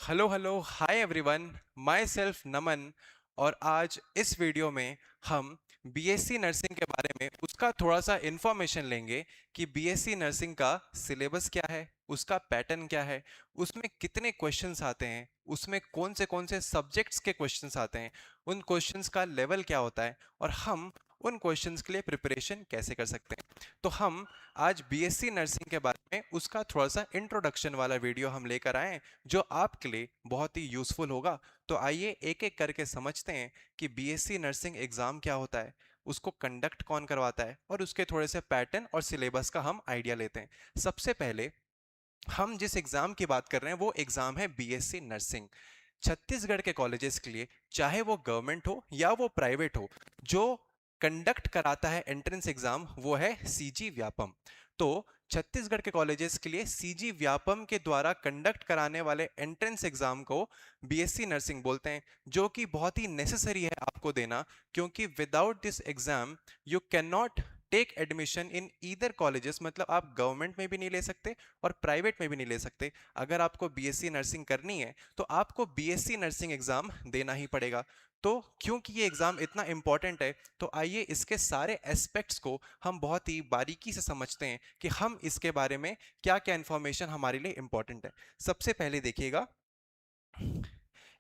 Hello hello hi everyone. Myself Naman. और आज इस वीडियो में हम बीएससी नर्सिंग के बारे में उसका थोड़ा सा इन्फॉर्मेशन लेंगे कि बीएससी नर्सिंग का सिलेबस क्या है, उसका पैटर्न क्या है, उसमें कितने क्वेश्चंस आते हैं, उसमें कौन से सब्जेक्ट्स के क्वेश्चंस आते हैं, उन क्वेश्चंस का लेवल क्या होता है और हम उन क्वेश्चंस के लिए प्रिपरेशन कैसे कर सकते हैं। तो हम आज बीएससी नर्सिंग के बारे में उसका थोड़ा सा इंट्रोडक्शन वाला वीडियो हम लेकर आए हैं जो आपके लिए बहुत ही यूज़फुल होगा। तो आइए एक एक करके समझते हैं कि बीएससी नर्सिंग एग्ज़ाम क्या होता है, उसको कंडक्ट कौन करवाता है और उसके थोड़े से पैटर्न और सिलेबस का हम आइडिया लेते हैं। सबसे पहले हम जिस एग्ज़ाम की बात कर रहे हैं वो एग्ज़ाम है बीएससी नर्सिंग। छत्तीसगढ़ के कॉलेजेस के लिए, चाहे वो गवर्नमेंट हो या वो प्राइवेट हो, जो कंडक्ट कराता है एंट्रेंस एग्जाम वो है सीजी व्यापम। तो छत्तीसगढ़ के कॉलेजेस के लिए सीजी व्यापम के द्वारा कंडक्ट कराने वाले एंट्रेंस एग्जाम को बीएससी नर्सिंग बोलते हैं, जो कि बहुत ही नेसेसरी है आपको देना, क्योंकि without this exam you can not take admission in either colleges. मतलब आप गवर्नमेंट में भी नहीं ले सकते और प्राइवेट में भी नहीं ले सकते। अगर आपको बीएससी नर्सिंग करनी है तो आपको बीएससी नर्सिंग एग्जाम देना ही पड़ेगा। तो क्योंकि ये एग्जाम इतना इंपॉर्टेंट है तो आइए इसके सारे एस्पेक्ट्स को हम बहुत ही बारीकी से समझते हैं कि हम इसके बारे में क्या क्या इंफॉर्मेशन हमारे लिए इंपॉर्टेंट है। सबसे पहले देखिएगा,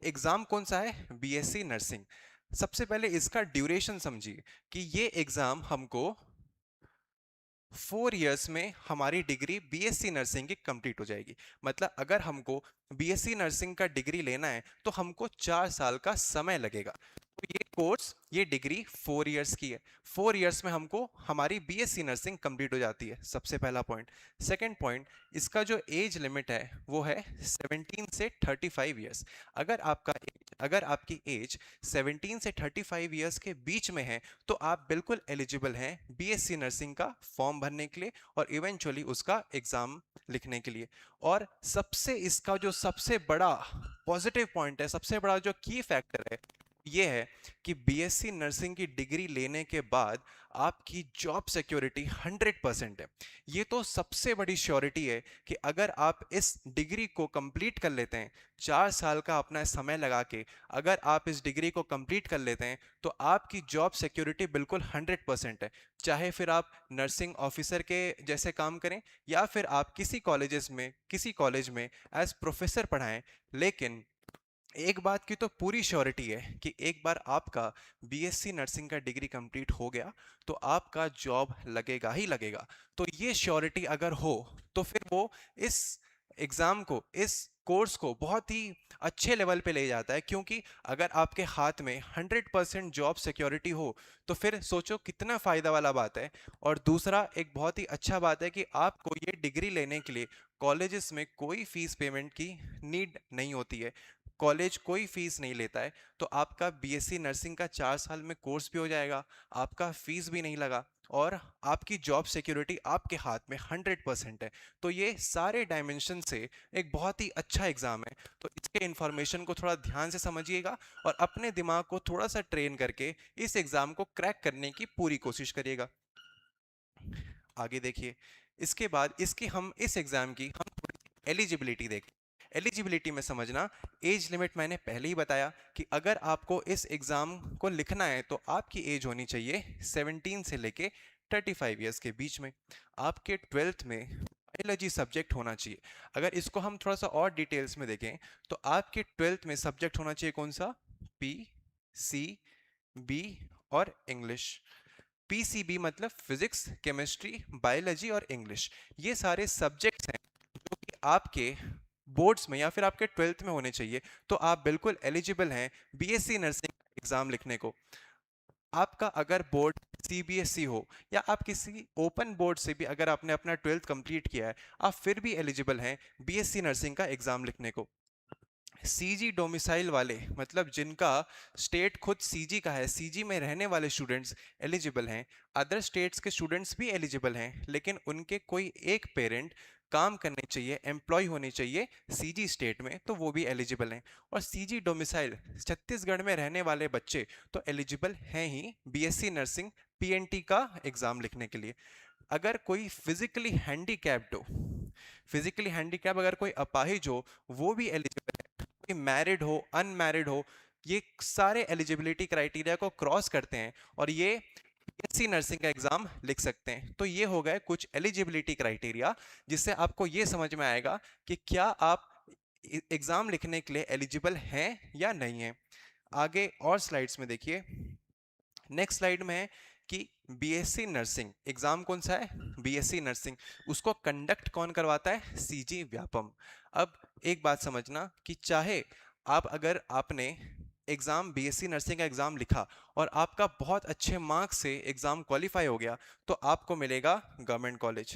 एग्जाम कौन सा है, बीएससी नर्सिंग। सबसे पहले इसका ड्यूरेशन समझिए कि ये एग्जाम हमको 4 इयर्स में हमारी डिग्री बीएससी नर्सिंग की कंप्लीट हो जाएगी। मतलब अगर हमको बीएससी नर्सिंग का डिग्री लेना है तो हमको 4 साल का समय लगेगा। तो ये कोर्स, ये डिग्री 4 इयर्स की है। 4 इयर्स में हमको हमारी बीएससी नर्सिंग कंप्लीट हो जाती है। सबसे पहला पॉइंट। सेकंड पॉइंट, इसका जो एज लिमिट है वो है 17 से 35 इयर्स। अगर आपकी एज 17 से 35 इयर्स के बीच में है तो आप बिल्कुल एलिजिबल हैं बीएससी नर्सिंग का फॉर्म भरने के लिए और इवेंचुअली उसका एग्जाम लिखने के लिए। और सबसे इसका जो सबसे बड़ा पॉजिटिव पॉइंट है, सबसे बड़ा जो की फैक्टर है, ये है कि बीएससी नर्सिंग की डिग्री लेने के बाद आपकी जॉब सिक्योरिटी 100% है। ये तो सबसे बड़ी श्योरिटी है कि अगर आप इस डिग्री को कंप्लीट कर लेते हैं, 4 साल का अपना समय लगा के अगर आप इस डिग्री को कंप्लीट कर लेते हैं तो आपकी जॉब सिक्योरिटी बिल्कुल 100% है। चाहे फिर आप नर्सिंग ऑफिसर के जैसे काम करें या फिर आप किसी कॉलेज में एज प्रोफेसर पढ़ाएं, लेकिन एक बात की तो पूरी श्योरिटी है कि एक बार आपका बीएससी नर्सिंग का डिग्री कंप्लीट हो गया तो आपका जॉब लगेगा ही लगेगा। तो ये श्योरिटी अगर हो तो फिर वो इस एग्जाम को, इस कोर्स को बहुत ही अच्छे लेवल पे ले जाता है, क्योंकि अगर आपके हाथ में 100% जॉब सिक्योरिटी हो तो फिर सोचो कितना फ़ायदा वाला बात है। और दूसरा एक बहुत ही अच्छा बात है कि आपको ये डिग्री लेने के लिए कॉलेजेस में कोई फीस पेमेंट की नीड नहीं होती है। कॉलेज कोई फीस नहीं लेता है। तो आपका बीएससी नर्सिंग का 4 साल में कोर्स भी हो जाएगा, आपका फीस भी नहीं लगा और आपकी जॉब सिक्योरिटी आपके हाथ में 100% है। तो ये सारे डायमेंशन से एक बहुत ही अच्छा एग्जाम है। तो इसके इंफॉर्मेशन को थोड़ा ध्यान से समझिएगा और अपने दिमाग को थोड़ा सा ट्रेन करके इस एग्जाम को क्रैक करने की पूरी कोशिश करिएगा। आगे देखिए, इसके बाद इसकी हम इस एग्जाम की हम थोड़ी एलिजिबिलिटी देखें। एलिजिबिलिटी में समझना, एज लिमिट मैंने पहले ही बताया कि अगर आपको इस एग्जाम को लिखना है तो आपकी एज होनी चाहिए 17 से लेके 35 इयर्स के बीच में। आपके 12th में बायोलॉजी सब्जेक्ट होना चाहिए। अगर इसको हम थोड़ा सा और डिटेल्स में देखें तो आपके 12th में सब्जेक्ट होना चाहिए कौन सा, पी, सी, बी और इंग्लिश। पीसीबी मतलब फिजिक्स, केमिस्ट्री, बायोलॉजी और इंग्लिश। ये सारे सब्जेक्ट्स हैं जो कि आपके बोर्ड्स में या फिर आपके 12th में होने चाहिए। तो आप बिल्कुल एलिजिबल हैं बीएससी नर्सिंग एग्जाम लिखने को। आपका अगर बोर्ड सीबीएसई हो या आप किसी ओपन बोर्ड से भी अगर आपने अपना 12th कंप्लीट किया है, आप फिर भी एलिजिबल हैं बीएससी नर्सिंग का एग्जाम लिखने को। सीजी डोमिसाइल वाले, मतलब जिनका स्टेट खुद सीजी का है, सीजी में रहने वाले स्टूडेंट्स एलिजिबल हैं। अदर स्टेट्स के स्टूडेंट्स भी एलिजिबल हैं, लेकिन उनके कोई एक पेरेंट काम करने चाहिए, एम्प्लॉय होने चाहिए सीजी स्टेट में, तो वो भी एलिजिबल हैं। और सीजी डोमिसाइल छत्तीसगढ़ में रहने वाले बच्चे तो एलिजिबल हैं ही बीएससी नर्सिंग पीएनटी का एग्जाम लिखने के लिए। अगर कोई फिजिकली हैंडीकैप्ड हो, फिजिकली हैंडीकैप अगर कोई अपाहिज हो, वो भी एलिजिबल है। कोई मैरिड हो, अनमैरिड हो, ये सारे एलिजिबिलिटी क्राइटेरिया को क्रॉस करते हैं और ये बीएससी नर्सिंग का एग्जाम लिख सकते हैं। तो ये हो गए कुछ एलिजिबिलिटी क्राइटेरिया, जिससे आपको ये समझ में आएगा कि क्या आप एग्जाम लिखने के लिए एलिजिबल हैं या नहीं है। आगे और स्लाइड्स में देखिए, नेक्स्ट स्लाइड में है कि बीएससी नर्सिंग एग्जाम कौन सा है, बीएससी नर्सिंग, उसको कंडक्ट कौन करवाता है, सीजी व्यापम। अब एक बात समझना कि चाहे आप, अगर आपने एग्जाम बीएससी नर्सिंग का एग्जाम लिखा और आपका बहुत अच्छे मार्क्स से एग्जाम क्वालिफाई हो गया, तो आपको मिलेगा गवर्नमेंट कॉलेज।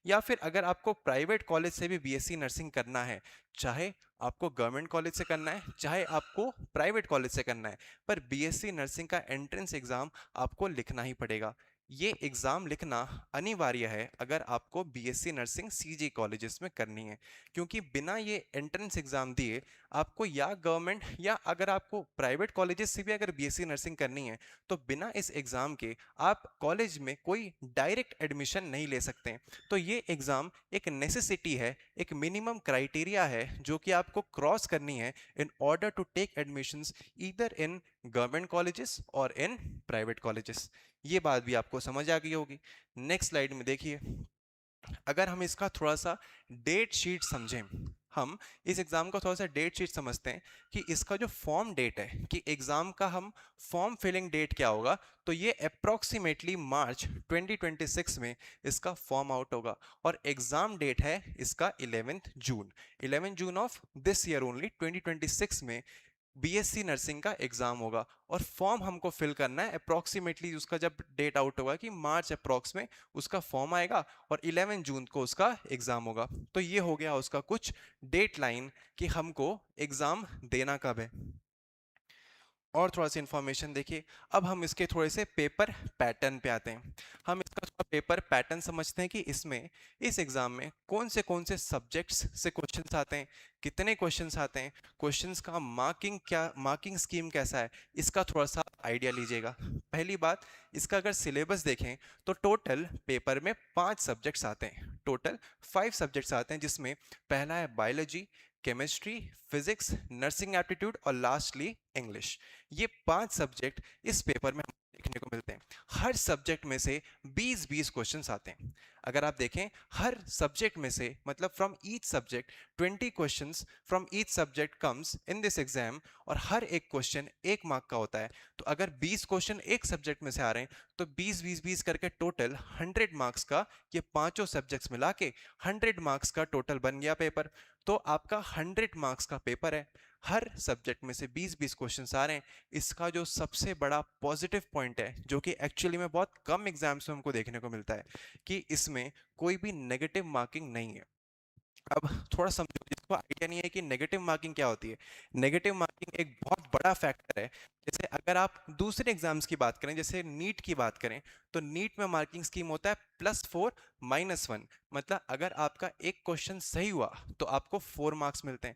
या फिर अगर आपको प्राइवेट कॉलेज से भी बीएससी नर्सिंग करना है, चाहे आपको गवर्नमेंट कॉलेज से करना है चाहे आपको प्राइवेट कॉलेज से करना है, पर बीएससी नर्सिंग का एंट्रेंस एग्जाम आपको लिखना ही पड़ेगा। ये एग्जाम लिखना अनिवार्य है अगर आपको बीएससी नर्सिंग सीजी कॉलेजेस में करनी है, क्योंकि बिना ये एंट्रेंस एग्जाम दिए आपको या गवर्नमेंट या अगर आपको प्राइवेट कॉलेजेस से भी अगर बीएससी नर्सिंग करनी है, तो बिना इस एग्जाम के आप कॉलेज में कोई डायरेक्ट एडमिशन नहीं ले सकते। तो ये एग्जाम एक नेसेसिटी है, एक मिनिमम क्राइटेरिया है जो कि आपको क्रॉस करनी है in order to take admissions either in government colleges और इन प्राइवेट कॉलेजेस। ये बात भी आपको समझ आ गई होगी। नेक्स्ट स्लाइड में देखिए, अगर हम इसका थोड़ा सा डेट शीट समझें, हम इस एग्जाम का थोड़ा सा डेट शीट समझते हैं कि इसका जो फॉर्म डेट है कि एग्जाम का हम फॉर्म फिलिंग डेट क्या होगा, तो ये अप्रोक्सीमेटली मार्च 2026 में इसका फॉर्म आउट होगा और एग्जाम डेट है इसका 11 June of this year only 2026 में बीएससी नर्सिंग का एग्जाम होगा। और फॉर्म हमको फिल करना है अप्रोक्सीमेटली, उसका जब डेट आउट होगा कि मार्च अप्रोक्स में उसका फॉर्म आएगा और 11 जून को उसका एग्जाम होगा। तो ये हो गया उसका कुछ डेट लाइन कि हमको एग्जाम देना कब है। और थोड़ा सा इंफॉर्मेशन देखिए, अब हम इसके थोड़े से पेपर पैटर्न पे आते हैं। हम इसका थोड़ा पेपर पैटर्न समझते हैं कि इसमें इस एग्जाम में कौन से सब्जेक्ट्स से क्वेश्चंस आते हैं, कितने क्वेश्चंस आते हैं, क्वेश्चंस का मार्किंग स्कीम कैसा है, इसका थोड़ा सा आइडिया लीजिएगा। पहली बात, इसका अगर सिलेबस देखें तो टोटल पेपर में 5 सब्जेक्ट्स आते हैं, टोटल 5 सब्जेक्ट्स आते हैं, जिसमें पहला है biology, chemistry, physics, nursing aptitude और लास्टली इंग्लिश। ये 5 सब्जेक्ट इस पेपर में देखने को मिलते हैं। हर सब्जेक्ट में से 20-20 क्वेश्चंस आते हैं। अगर आप देखें हर सब्जेक्ट में से, मतलब from each subject 20 questions from each subject comes in this exam, और हर एक क्वेश्चन 1 मार्क का होता है। तो अगर 20 क्वेश्चन एक सब्जेक्ट में से आ रहे हैं, तो 20-20-20 करके टोटल 100 मार्क्स का ये पांचों सब्जेक्ट्स मिला के 100 मार्क्स का टोटल बन गया पेपर। तो आपका 100 मार्क्स का पेपर है, हर सब्जेक्ट में से 20-20 क्वेश्चंस आ रहे हैं। इसका जो सबसे बड़ा पॉजिटिव पॉइंट है, जो कि एक्चुअली में बहुत कम एग्जाम्स में हमको देखने को मिलता है, कि इसमें कोई भी नेगेटिव मार्किंग नहीं है। अब थोड़ा समझो, जिसको आइडिया नहीं है कि नेगेटिव मार्किंग क्या होती है, नेगेटिव मार्किंग एक बहुत बड़ा फैक्टर है। जैसे अगर आप दूसरे एग्जाम्स की बात करें, जैसे नीट की बात करें, तो नीट में मार्किंग स्कीम होता है +4 -1, मतलब अगर आपका एक क्वेश्चन सही हुआ तो आपको 4 मार्क्स मिलते हैं।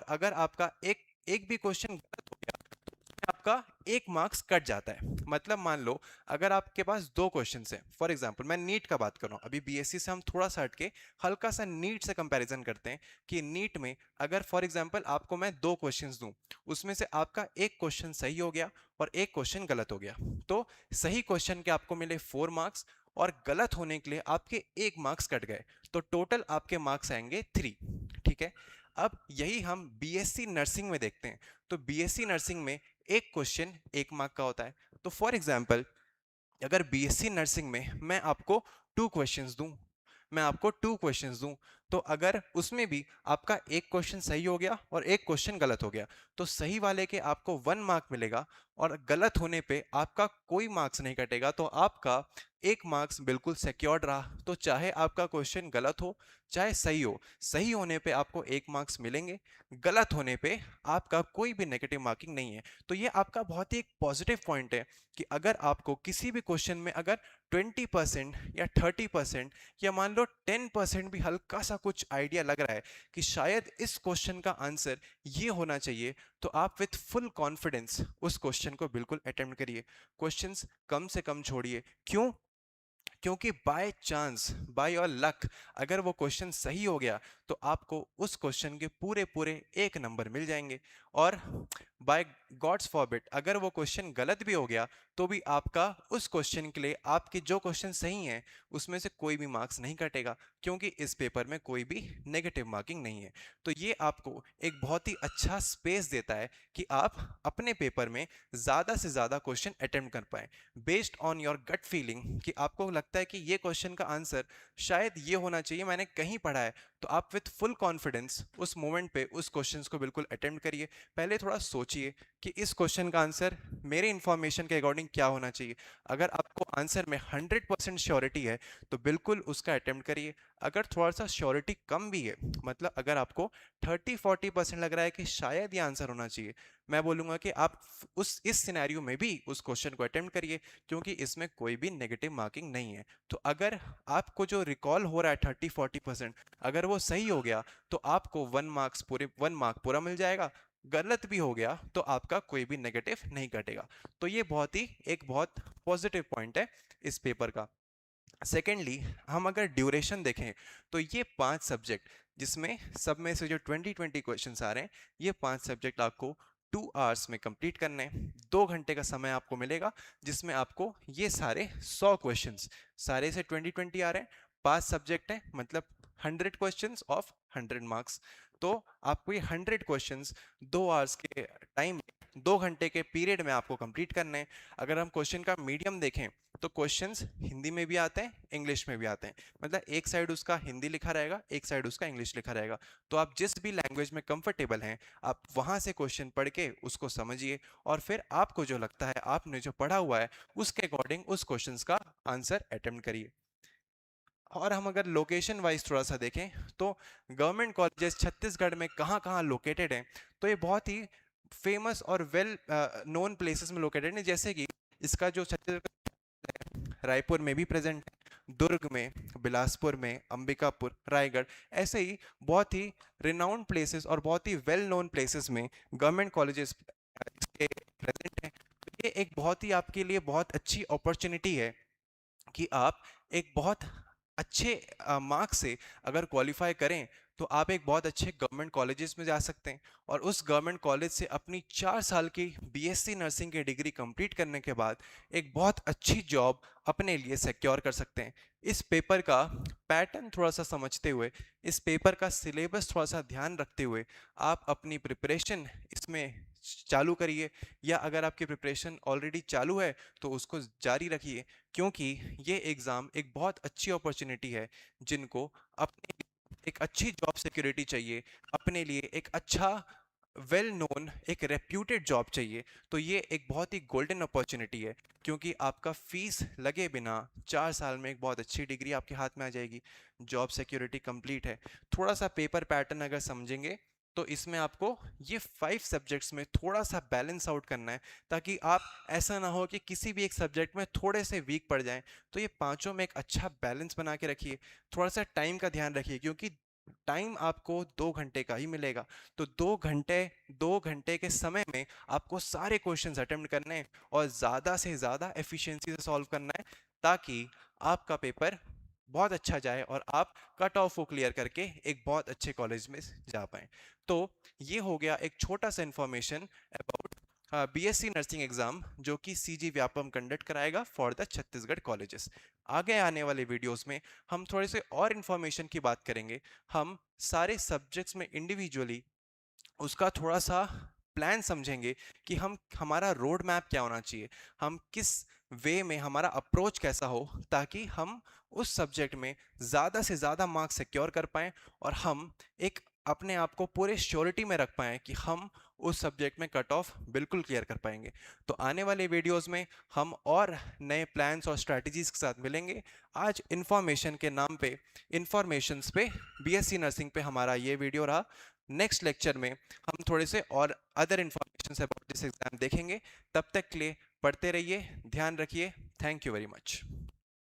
अगर आपका एक एक भी क्वेश्चन गलत हो गया तो उसमें आपका 1 मार्क्स कट जाता है। मतलब मान लो अगर आपके पास 2 क्वेश्चन हैं, फॉर एग्जांपल मैं नीट का बात कर रहा हूँ, अभी बीएससी से हम थोड़ा सा हटके हल्का सा नीट से कंपैरिजन करते हैं, कि नीट में अगर फॉर एग्जांपल आपको मैं 2 क्वेश्चंस दूं, उसमें से आपका एक क्वेश्चन सही हो गया और एक क्वेश्चन गलत हो गया, तो सही क्वेश्चन के आपको मिले 4 मार्क्स और गलत होने के लिए आपके 1 मार्क्स कट गए, तो टोटल आपके मार्क्स आएंगे 3। ठीक है, अब यही हम बीएससी नर्सिंग में देखते हैं। तो बीएससी नर्सिंग में एक क्वेश्चन 1 मार्क का होता है। तो फॉर एग्जांपल अगर बीएससी नर्सिंग में मैं आपको टू क्वेश्चंस दूं, तो अगर उसमें भी आपका एक क्वेश्चन सही हो गया और एक क्वेश्चन गलत हो गया, तो सही वाले के आपको 1 मार्क मिलेगा और गलत होने पे आपका कोई मार्क्स नहीं कटेगा, तो आपका 1 मार्क्स बिल्कुल सिक्योर्ड रहा। तो चाहे आपका क्वेश्चन गलत हो चाहे सही हो, सही होने पे आपको 1 मार्क्स मिलेंगे, गलत होने पे आपका कोई भी नेगेटिव मार्किंग नहीं है। तो ये आपका बहुत ही एक पॉजिटिव पॉइंट है कि अगर आपको किसी भी क्वेश्चन में अगर 20% या 30% या मान लो 10% भी हल्का सा कुछ आइडिया लग रहा है कि शायद इस क्वेश्चन का आंसर ये होना चाहिए, तो आप विथ फुल कॉन्फिडेंस उस क्वेश्चन को बिल्कुल अटेम्प्ट करिए। क्वेश्चंस कम से कम छोड़िए। क्यों? क्योंकि by chance, by your luck, अगर वो क्वेश्चन सही हो गया तो आपको उस क्वेश्चन के पूरे पूरे 1 नंबर मिल जाएंगे। और बाय गॉड्स फॉरबिड अगर वो क्वेश्चन गलत भी हो गया तो भी आपका उस क्वेश्चन के लिए आपके जो क्वेश्चन सही हैं उसमें से कोई भी मार्क्स नहीं कटेगा, क्योंकि इस पेपर में कोई भी नेगेटिव मार्किंग नहीं है। तो ये आपको एक बहुत ही अच्छा स्पेस देता है कि आप अपने पेपर में ज़्यादा से ज़्यादा क्वेश्चन अटेम्प्ट कर पाएँ based on your gut feeling, कि आपको लगता है कि ये क्वेश्चन का आंसर शायद ये होना चाहिए, मैंने कहीं पढ़ा है, तो आप विथ फुल कॉन्फिडेंस उस मोमेंट पे उस क्वेश्चन को बिल्कुल अटेम्प्ट करिए। पहले थोड़ा सोचिए कि इस क्वेश्चन का आंसर मेरे इन्फॉर्मेशन के अकॉर्डिंग क्या होना चाहिए। अगर आपको आंसर में 100% श्योरिटी है तो बिल्कुल उसका अटेम्प्ट करिए। अगर थोड़ा सा श्योरिटी कम भी है, मतलब अगर आपको 30-40% लग रहा है कि शायद ये आंसर होना चाहिए, मैं बोलूँगा कि आप उस इस सिनेरियो में भी उस क्वेश्चन को अटेम्प्ट करिए, क्योंकि इसमें कोई भी नेगेटिव मार्किंग नहीं है। तो अगर आपको जो रिकॉल हो रहा है 30-40%, अगर वो सही हो गया तो आपको 1 मार्क पूरा मिल जाएगा। गलत भी हो गया तो आपका कोई भी नेगेटिव नहीं कटेगा। तो ये एक बहुत पॉजिटिव पॉइंट है इस पेपर का। सेकेंडली, हम अगर ड्यूरेशन देखें तो ये 5 सब्जेक्ट, जिसमें सब में से जो 20-20 क्वेश्चन आ रहे हैं, ये 5 सब्जेक्ट आपको 2 आवर्स में कंप्लीट करने हैं। 2 घंटे का समय आपको मिलेगा जिसमें आपको ये सारे 100 क्वेश्चंस, सारे से 20-20 आ रहे हैं, 5 सब्जेक्ट हैं, मतलब 100 क्वेश्चंस ऑफ 100 मार्क्स। तो आपको ये 100 क्वेश्चंस 2 आवर्स के टाइम, 2 घंटे के पीरियड में आपको कंप्लीट करने हैं। अगर हम क्वेश्चन का मीडियम देखें तो क्वेश्चंस हिंदी में भी आते हैं, इंग्लिश में भी आते हैं, मतलब एक साइड उसका हिंदी लिखा रहेगा, एक साइड उसका इंग्लिश लिखा रहेगा। तो आप जिस भी लैंग्वेज में कंफर्टेबल हैं, आप वहां से क्वेश्चन पढ़ के उसको समझिए, और फिर आपको जो लगता है, आपने जो पढ़ा हुआ है, उसके अकॉर्डिंग उस क्वेश्चंस का आंसर अटेम्प्ट करिए। और हम अगर लोकेशन वाइज थोड़ा सा देखें तो गवर्नमेंट कॉलेजेस छत्तीसगढ़ में कहाँ कहाँ लोकेटेड हैं, तो ये बहुत ही फेमस और वेल नोन प्लेसेस में लोकेटेड है। जैसे कि इसका जो छत्तीसगढ़ रायपुर में भी प्रेजेंट है, दुर्ग में, बिलासपुर में, अंबिकापुर, रायगढ़, ऐसे ही बहुत ही रिनाउंड प्लेसेस और बहुत ही वेल नोन प्लेसेस में गवर्नमेंट कॉलेजेस इसके प्रेजेंट हैं। तो ये एक बहुत ही आपके लिए बहुत अच्छी अपॉर्चुनिटी है कि आप एक बहुत अच्छे मार्क्स से अगर क्वालिफाई करें तो आप एक बहुत अच्छे गवर्नमेंट कॉलेजेस में जा सकते हैं, और उस गवर्नमेंट कॉलेज से अपनी 4 साल की बीएससी नर्सिंग की डिग्री कंप्लीट करने के बाद एक बहुत अच्छी जॉब अपने लिए सिक्योर कर सकते हैं। इस पेपर का पैटर्न थोड़ा सा समझते हुए, इस पेपर का सिलेबस थोड़ा सा ध्यान रखते हुए आप अपनी प्रिपरेशन इसमें चालू करिए, या अगर आपकी प्रिपरेशन ऑलरेडी चालू है तो उसको जारी रखिए, क्योंकि ये एग्ज़ाम एक बहुत अच्छी अपॉर्चुनिटी है। जिनको अपने लिए एक अच्छी जॉब सिक्योरिटी चाहिए, अपने लिए एक अच्छा वेल नोन एक रेप्यूटेड जॉब चाहिए, तो ये एक बहुत ही गोल्डन अपॉर्चुनिटी है, क्योंकि आपका फीस लगे बिना 4 साल में एक बहुत अच्छी डिग्री आपके हाथ में आ जाएगी, जॉब सिक्योरिटी कंप्लीट है। थोड़ा सा पेपर पैटर्न अगर समझेंगे तो इसमें आपको ये 5 सब्जेक्ट्स में थोड़ा सा बैलेंस आउट करना है, ताकि आप ऐसा ना हो कि किसी भी एक सब्जेक्ट में थोड़े से वीक पड़ जाएं। तो ये पांचों में एक अच्छा बैलेंस बना के रखिए। थोड़ा सा टाइम का ध्यान रखिए, क्योंकि टाइम आपको 2 घंटे का ही मिलेगा, तो 2 घंटे के समय में आपको सारे क्वेश्चंस अटेम्प्ट करने हैं और ज़्यादा से ज़्यादा एफिशिएंसी से सॉल्व करना है, ताकि आपका पेपर बहुत अच्छा जाए और आप कट ऑफ को क्लियर करके एक बहुत अच्छे कॉलेज में जा पाएँ। तो ये हो गया एक छोटा सा information about BSc nursing exam, जो कि सीजी व्यापम कंडक्ट कराएगा फॉर द छत्तीसगढ़ कॉलेजेस। आगे आने वाले वीडियोस में हम थोड़े से और इन्फॉर्मेशन की बात करेंगे। हम सारे सब्जेक्ट्स में इंडिविजुअली उसका थोड़ा सा प्लान समझेंगे कि हम हमारा रोड मैप क्या होना चाहिए, हम किस वे में हमारा अप्रोच कैसा हो, ताकि हम उस सब्जेक्ट में ज़्यादा से ज़्यादा मार्क्स सिक्योर कर पाएँ, और हम एक अपने आप को पूरे श्योरिटी में रख पाएँ कि हम उस सब्जेक्ट में कट ऑफ बिल्कुल क्लियर कर पाएंगे। तो आने वाले वीडियोस में हम और नए प्लान्स और स्ट्रैटेजीज के साथ मिलेंगे। आज इन्फॉर्मेशन के नाम पे, इन्फॉर्मेशंस पे, बीएससी नर्सिंग पे हमारा ये वीडियो रहा। नेक्स्ट लेक्चर में हम थोड़े से और other information about this exam देखेंगे। तब तक के लिए पढ़ते रहिए, ध्यान रखिए। Thank you very much.